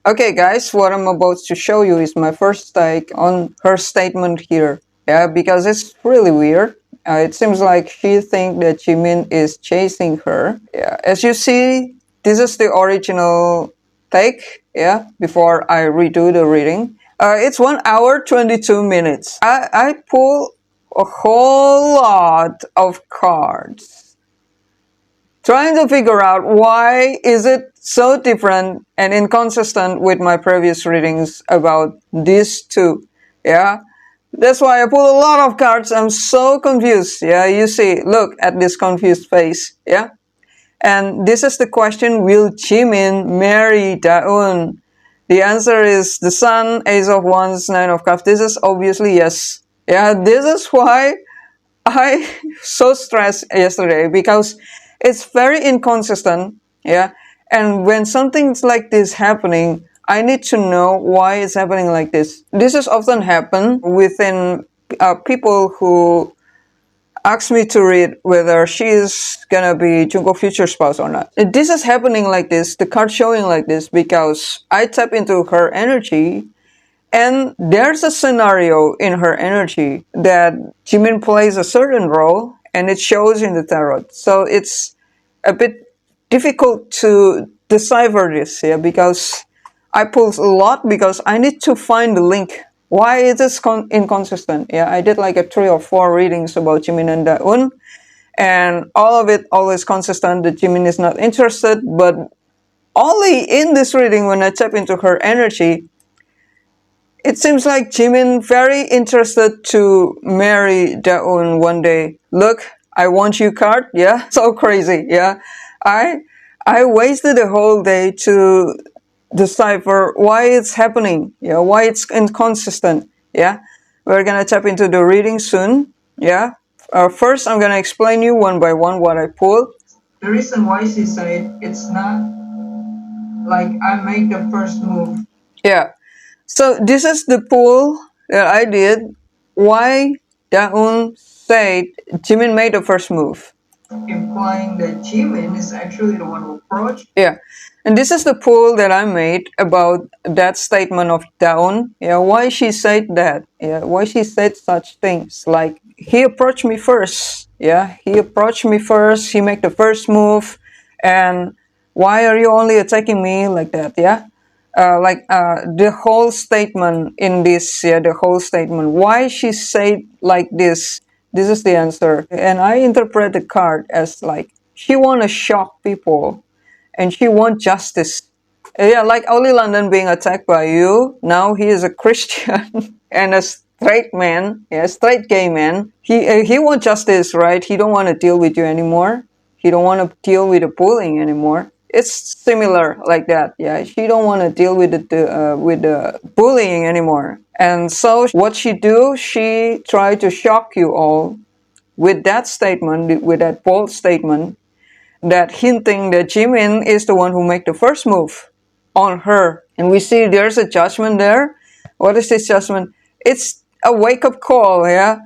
Okay, guys, what I'm about to show you is my first take on her statement here. Yeah, because it's really weird. It seems like she thinks that Jimin is chasing her. Yeah, as you see, this is the original take. Yeah, before I redo the reading. It's 1 hour 22 minutes. I pull a whole lot of cards trying to figure out why is it so different and inconsistent with my previous readings about these two. Yeah, that's why I pull a lot of cards. I'm so confused. Yeah, you see, look at this confused face. Yeah, and this is the question: will Jimin marry Daeun? The answer is the Sun, Ace of Wands, Nine of Cups. This is obviously yes. Yeah, this is why I so stressed yesterday because it's very inconsistent. Yeah. And when something's like this happening, I need to know why it's happening like this. This has often happened within people who ask me to read whether she is gonna be Jungkook's future spouse or not. This is happening like this, the card showing like this, because I tap into her energy and there's a scenario in her energy that Jimin plays a certain role and it shows in the tarot. So it's a bit difficult to decipher this, yeah, because I pulled a lot because I need to find the link. Why is this inconsistent? Yeah, I did like a 3 or 4 readings about Jimin and Daeun, and all of it always consistent that Jimin is not interested, but only in this reading when I tap into her energy, it seems like Jimin very interested to marry Daeun one day. Look, I want you card. Yeah, so crazy. Yeah, I I wasted a whole day to decipher why it's happening. Yeah, why it's inconsistent. Yeah, we're gonna tap into the reading soon. Yeah. First, I'm gonna explain you one by one what I pulled. The reason why she said it's not like I make the first move. Yeah. So this is the poll that I did. Why Daeun said Jimin made the first move, implying that Jimin is actually the one who approached. Yeah, and this is the poll that I made about that statement of Daeun. Yeah, why she said that? Yeah, why she said such things like he approached me first. Yeah, he approached me first. He made the first move, and why are you only attacking me like that? Yeah, the whole statement in this, yeah, the whole statement. Why she said like this is the answer. And I interpret the card as like she want to shock people and she want justice. Yeah, like Oli London being attacked by you. Now he is a Christian and a straight man, yeah, straight gay man. He want justice, right? He don't want to deal with you anymore. He don't want to deal with the bullying anymore. It's similar like that. Yeah, she don't want to deal with the bullying anymore. And so what she do? She try to shock you all with that statement, with that bold statement, that hinting that Jimin is the one who make the first move on her. And we see there's a judgment there. What is this judgment? It's a wake-up call, yeah?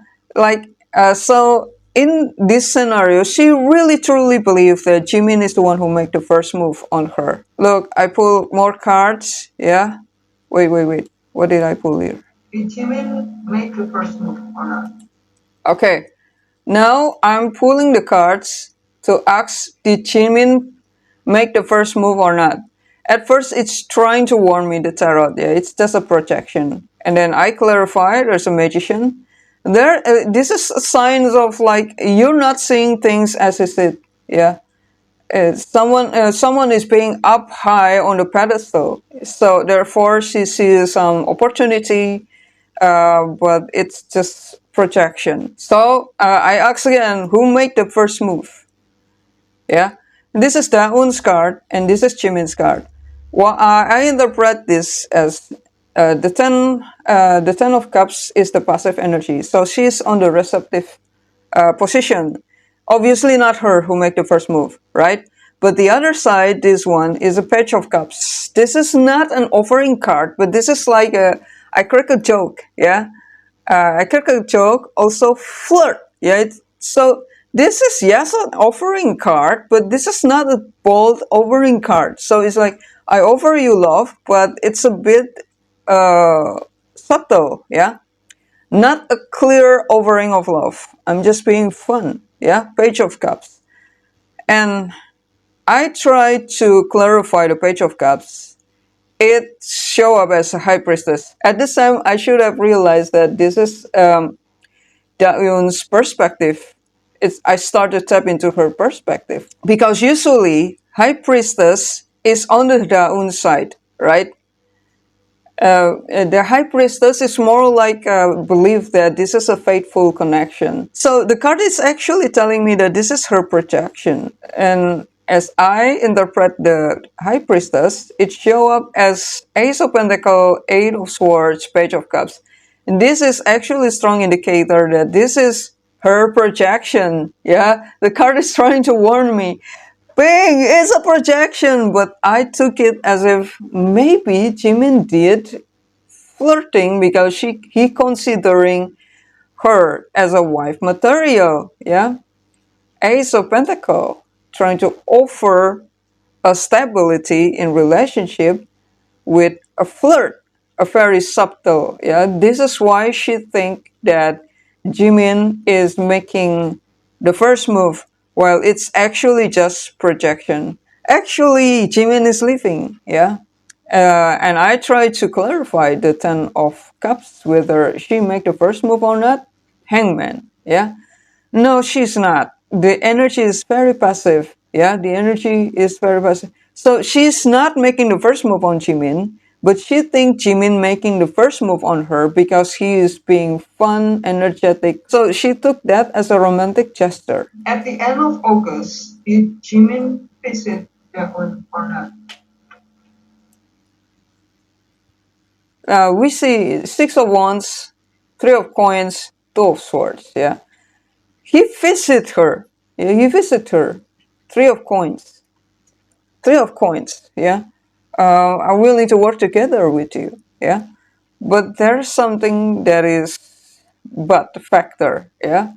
So in this scenario, she really truly believes that Jimin is the one who make the first move on her. Look, I pull more cards, yeah? Wait. What did I pull here? Did Jimin make the first move or not? Okay. Now I'm pulling the cards to ask, did Jimin make the first move or not? At first, it's trying to warn me, the tarot. Yeah, it's just a projection. And then I clarify, there's a magician. This is signs of like, you're not seeing things as is it. Yeah. Someone is being up high on the pedestal. So therefore, she sees some opportunity, but it's just projection. So I ask again, who made the first move? Yeah, this is Daeun's card, and this is Jimin's card. Well, I interpret this as the ten of cups is the passive energy, so she's on the receptive position. Obviously, not her who make the first move, right? But the other side, this one is a page of cups. This is not an offering card, but this is like I crack a joke, yeah. I crack a joke, also flirt, yeah. So this is, yes, an offering card, but this is not a bold offering card. So it's like, I offer you love, but it's a bit subtle, yeah? Not a clear offering of love. I'm just being fun, yeah? Page of Cups. And I tried to clarify the Page of Cups. It show up as a High Priestess. At this time, I should have realized that this is Daeun's perspective. I started to tap into her perspective. Because usually, High Priestess is on the Daeun side, right? The High Priestess is more like a belief that this is a faithful connection. So the card is actually telling me that this is her projection. And as I interpret the High Priestess, it show up as Ace of Pentacles, Eight of Swords, Page of Cups. And this is actually a strong indicator that this is her projection. Yeah, the card is trying to warn me. Bing, it's a projection, but I took it as if maybe Jimin did flirting because he considering her as a wife material. Yeah, Ace of Pentacles, trying to offer a stability in relationship with a flirt, a very subtle. Yeah, this is why she think that Jimin is making the first move, while it's actually just projection. Actually, Jimin is leaving. Yeah. And I try to clarify the Ten of Cups, whether she make the first move or not. Hangman. Yeah. No, she's not. The energy is very passive. Yeah, the energy is very passive. So she's not making the first move on Jimin, but she thinks Jimin making the first move on her because he is being fun, energetic. So she took that as a romantic gesture. At the end of August, did Jimin visit Daeun or not? We see Six of Wands, Three of Coins, Two of Swords. Yeah. He visited her. Yeah, he visited her. Three of Coins. Three of Coins. Yeah. I'm willing to work together with you. Yeah. But there's something that is but factor. Yeah.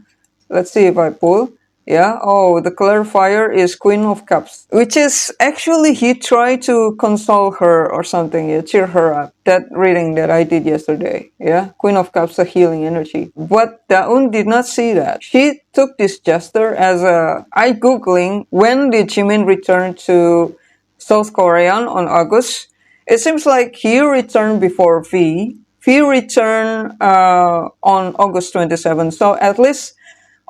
Let's see if I pull. Yeah. Oh, the clarifier is Queen of Cups, which is actually he tried to console her or something, yeah, cheer her up. That reading that I did yesterday. Yeah. Queen of Cups, a healing energy. But Daeun did not see that. She took this gesture as I Googling when did Jimin return to South Korea on August. It seems like he returned before V. V returned on August 27. So at least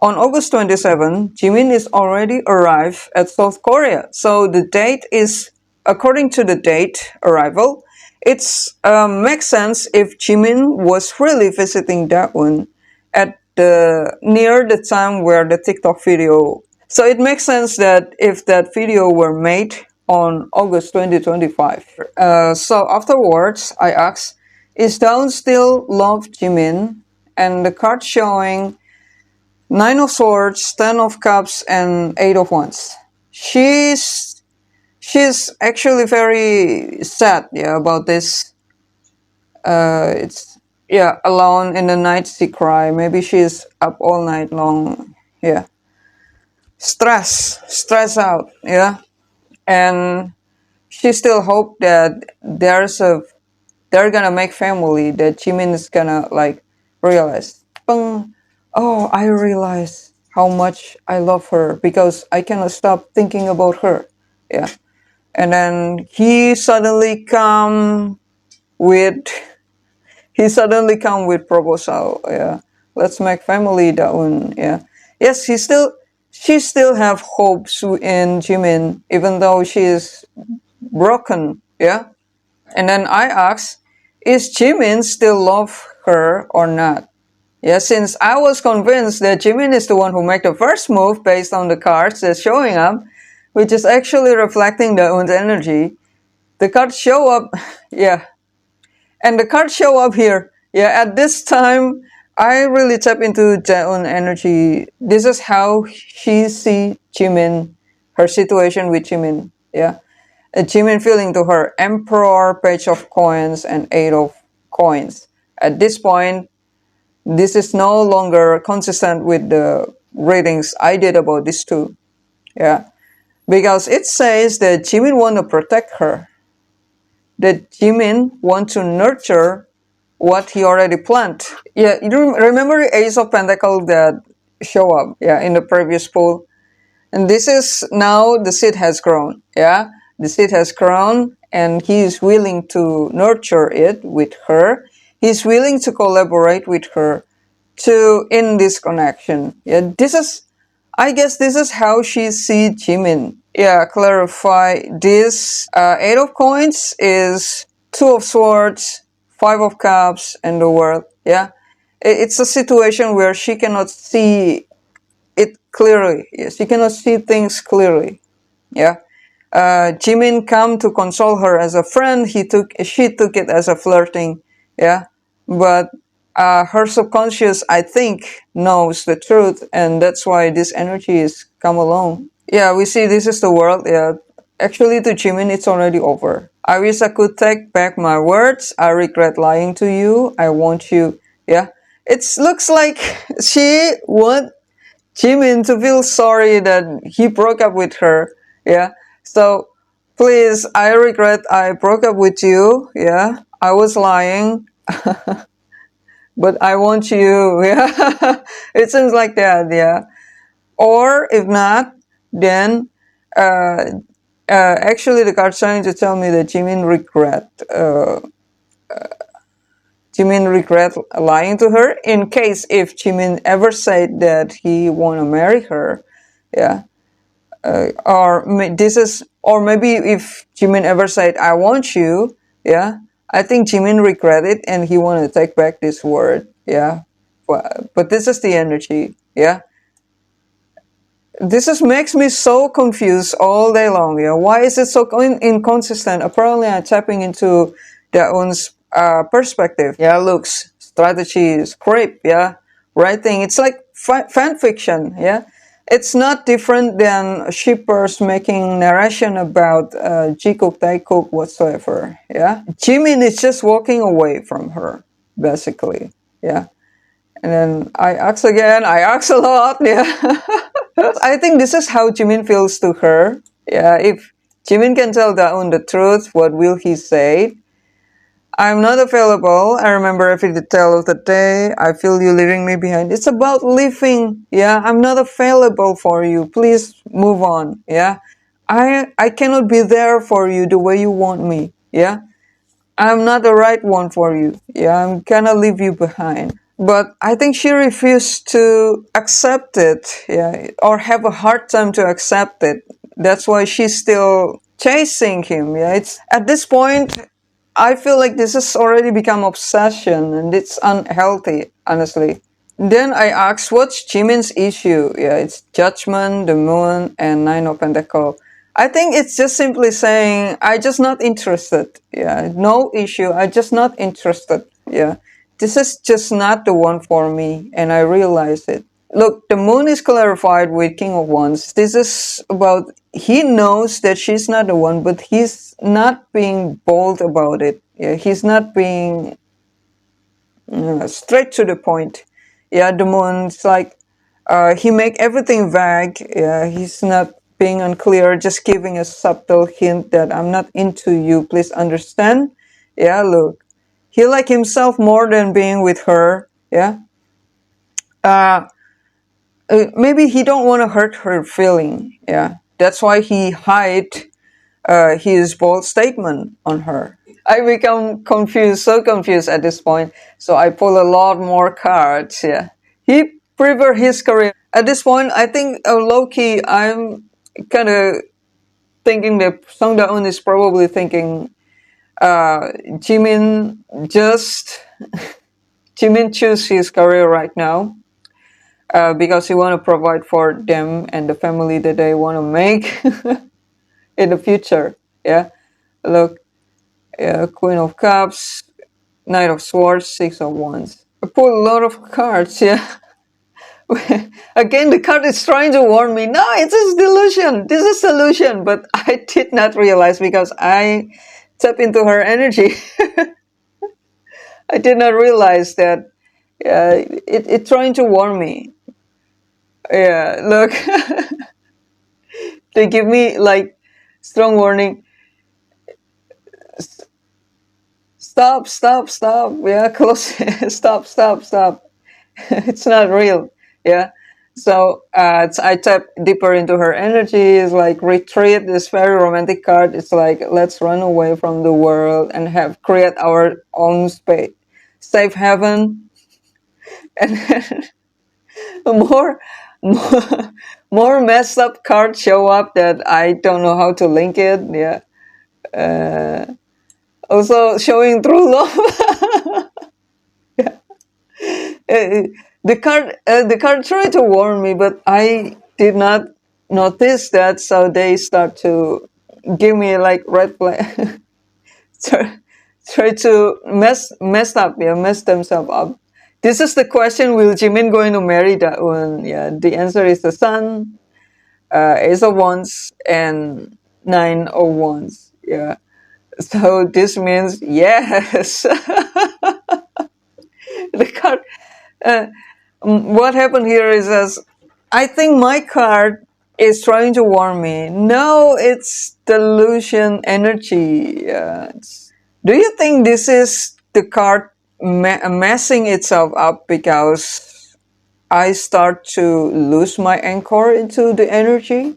on August 27, Jimin is already arrived at South Korea. So the date is, according to the date arrival, it's makes sense if Jimin was really visiting Daeun at the near the time where the TikTok video. So it makes sense that if that video were made on August 2025. So afterwards, I asked, is Daeun still love Jimin? And the card showing Nine of Swords, Ten of Cups, and Eight of Wands. She's actually very sad, yeah, about this. It's yeah, alone in the night she cry. Maybe she's up all night long. Yeah, stress out. Yeah, and she still hope that they're gonna make family. That Jimin is gonna like realize. Bang. Oh, I realize how much I love her because I cannot stop thinking about her. Yeah. And then with proposal. Yeah. Let's make family Daeun. Yeah. Yes, she still have hopes in Jimin, even though she is broken. Yeah. And then I asked, is Jimin still love her or not? Yeah, since I was convinced that Jimin is the one who made the first move based on the cards that's showing up, which is actually reflecting Daeun's energy, the cards show up, yeah, and the cards show up here. Yeah, at this time, I really tap into Daeun energy. This is how she see Jimin, her situation with Jimin. Yeah, Jimin feeling to her Emperor, Page of Coins, and Eight of Coins. At this point, this is no longer consistent with the readings I did about this too. Yeah, because it says that Jimin want to protect her, that Jimin want to nurture what he already planted. Yeah, you remember the Ace of Pentacles that show up, yeah, in the previous poll? And this is now the seed has grown, yeah? The seed has grown and he is willing to nurture it with her. He's willing to collaborate with her to in this connection. Yeah, this is, I guess this is how she sees Jimin. Yeah, clarify this. Eight of Coins is Two of Swords, Five of Cups, and the World. Yeah, it's a situation where she cannot see it clearly. Yes, she cannot see things clearly. Yeah. Jimin come to console her as a friend. She took it as a flirting. Yeah, but her subconscious, I think, knows the truth, and that's why this energy is come along. Yeah, we see this is the world. Yeah, actually, to Jimin, it's already over. I wish I could take back my words. I regret lying to you. I want you. Yeah, it looks like she want Jimin to feel sorry that he broke up with her. Yeah. So please, I regret I broke up with you. Yeah. I was lying, but I want you. Yeah. It seems like that. Yeah. Or if not, then actually the card's trying to tell me that Jimin regret lying to her in case if Jimin ever said that he want to marry her. Yeah. Or maybe if Jimin ever said I want you, yeah, I think Jimin regret it and he want to take back this word. Yeah, but this is the energy. Yeah, this is makes me so confused all day long. Yeah, why is it so inconsistent? Apparently I'm tapping into Daeun's perspective. Yeah, looks, strategy, script. Yeah, writing, it's like fan fiction. Yeah, it's not different than shippers making narration about Jikook, Taekook, whatsoever. Yeah, Jimin is just walking away from her, basically. Yeah, and then I ask again. I ask a lot. Yeah, I think this is how Jimin feels to her. Yeah, if Jimin can tell Daeun the truth, what will he say? I'm not available. I remember every detail of the day. I feel you leaving me behind. It's about leaving. Yeah, I'm not available for you. Please move on. Yeah, I cannot be there for you the way you want me. Yeah, I'm not the right one for you. Yeah, I'm gonna leave you behind. But I think she refused to accept it. Yeah, or have a hard time to accept it. That's why she's still chasing him. Yeah, it's at this point I feel like this has already become obsession and it's unhealthy, honestly. Then I asked, what's Jimin's issue? Yeah, it's judgment, the moon, and Nine of Pentacles. I think it's just simply saying, I just not interested. Yeah, no issue. I just not interested. Yeah, this is just not the one for me, and I realize it. Look, the moon is clarified with King of Wands. This is about, he knows that she's not the one, but he's not being bold about it. Yeah, he's not being straight to the point. Yeah, the moon's like, he make everything vague. Yeah, he's not being unclear, just giving a subtle hint that I'm not into you. Please understand. Yeah, look, he like himself more than being with her. Yeah. Maybe he don't want to hurt her feeling. Yeah, that's why he hide his bold statement on her. I become confused, so confused at this point. So I pull a lot more cards. Yeah, he prefer his career at this point. I think low key, I'm kind of thinking that Song Da-eun is probably thinking Jimin just Jimin choose his career right now. Because he want to provide for them and the family that they want to make in the future. Yeah, look, Queen of Cups, Knight of Swords, Six of Wands. I pull a lot of cards. Yeah. Again, the card is trying to warn me. No, it's a delusion. This is delusion. But I did not realize because I tap into her energy. I did not realize that it trying to warn me. Yeah, look, they give me like strong warning. Stop, stop, stop. Yeah, close. Stop, stop, stop. It's not real. Yeah. So I tap deeper into her energy. It's like retreat. This very romantic card. It's like let's run away from the world and have create our own space, safe haven, and more, more, more messed up cards show up that I don't know how to link it. Yeah. Also showing true love. The card tried to warn me, but I did not notice that. So they start to give me like red flag. try, try to mess up, yeah, mess themselves up. This is the question: will Jimin going to marry Daeun? Yeah, the answer is the sun, Ace of Wands, and Nine of Wands. Yeah, so this means yes. The card. Uh, what happened here is as I think my card is trying to warn me. No, it's delusion energy. Do you think this is the card messing itself up because I start to lose my anchor into the energy?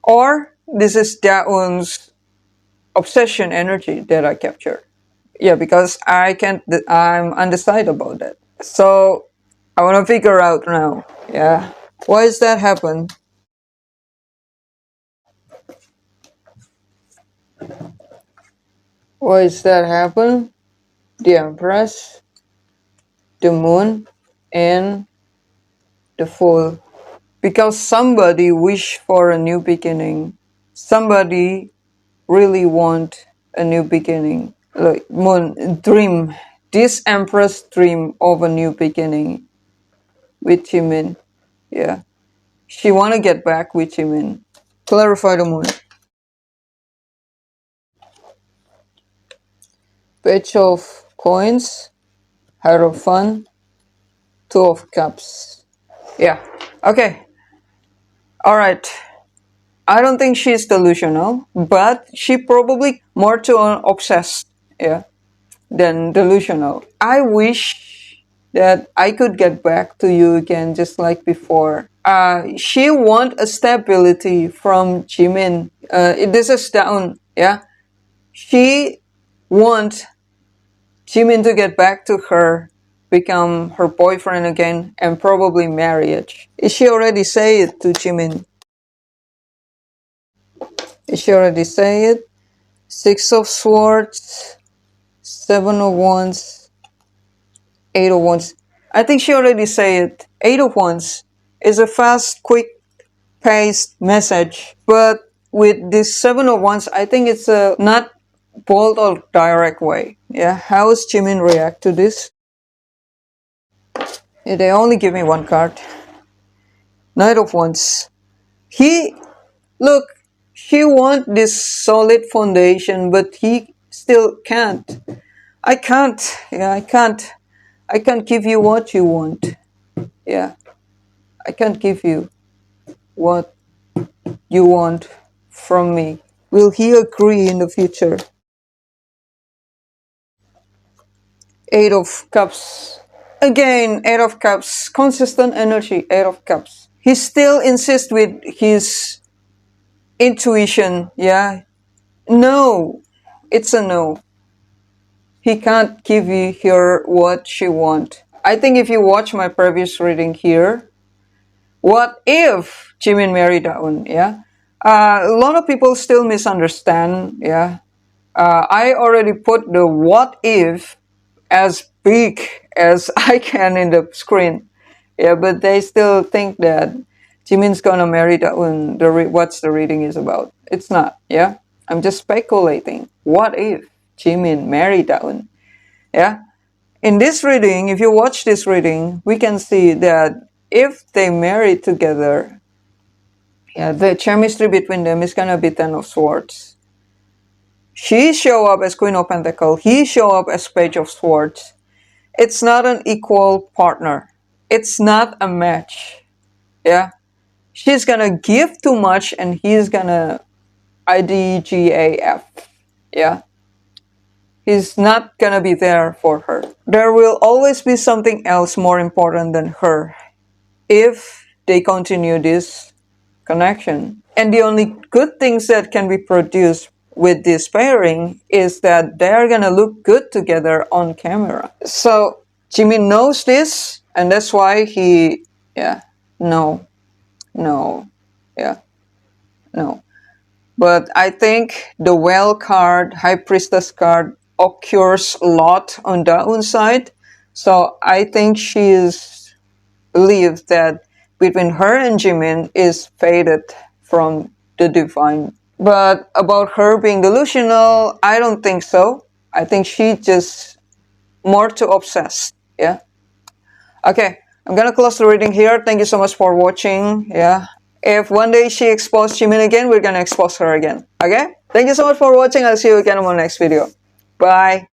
Or this is Daeun's obsession energy that I captured? Yeah, because I can't, I'm undecided about that. So I want to figure out now. Yeah. Why does that happen? Why does that happen? The Empress, the Moon, and the Fool. Because somebody wish for a new beginning. Somebody really want a new beginning. Like Moon dream. This Empress dream of a new beginning with Jimin. Yeah. She want to get back with Jimin. Clarify the Moon. Page of Coins. Hierophant. Two of Cups. Yeah. Okay. All right. I don't think she's delusional, but she probably more to an obsessed, yeah, than delusional. I wish that I could get back to you again, just like before. She want a stability from Jimin. This is down, yeah. She want Jimin to get back to her, become her boyfriend again, and probably marriage. She already say it to Jimin. She already say it. Six of Swords, Seven of Wands, Eight of Wands. I think she already say it. Eight of Wands is a fast, quick paced message, but with this Seven of Wands, I think it's a not bold or direct way. Yeah, how does Jimin react to this? Yeah, they only give me one card. Knight of Wands. He look. She want this solid foundation, but he still can't. I can't. Yeah, I can't. I can't give you what you want. Yeah, I can't give you what you want from me. Will he agree in the future? Eight of Cups. Again, Eight of Cups. Consistent energy, Eight of Cups. He still insists with his intuition. Yeah. No. It's a no. He can't give you her what she want. I think if you watch my previous reading here, what if Jimin married Daeun? Yeah, a lot of people still misunderstand. Yeah, I already put the what if as big as I can in the screen. Yeah, but they still think that Jimin's gonna marry Daeun. What's the reading is about? It's not. Yeah, I'm just speculating. What if Jimin married Daeun? Yeah. In this reading, if you watch this reading, we can see that if they marry together, yeah, the chemistry between them is gonna be Ten of Swords. She show up as Queen of Pentacles. He show up as Page of Swords. It's not an equal partner. It's not a match. Yeah, she's gonna give too much and he's gonna IDGAF. Yeah, he's not gonna be there for her. There will always be something else more important than her if they continue this connection. And the only good things that can be produced with this pairing is that they're gonna look good together on camera. So Jimin knows this, and that's why he, yeah, no, no, yeah, no. But I think the Well card, High Priestess card, occurs a lot on Daeun's side. So I think she is believed that between her and Jimin is faded from the divine. But about her being delusional, I don't think so. I think she just more too obsessed. Yeah. Okay, I'm gonna close the reading here. Thank you so much for watching. Yeah. If one day she exposed Jimin again, we're gonna expose her again. Okay? Thank you so much for watching. I'll see you again on my next video. Bye.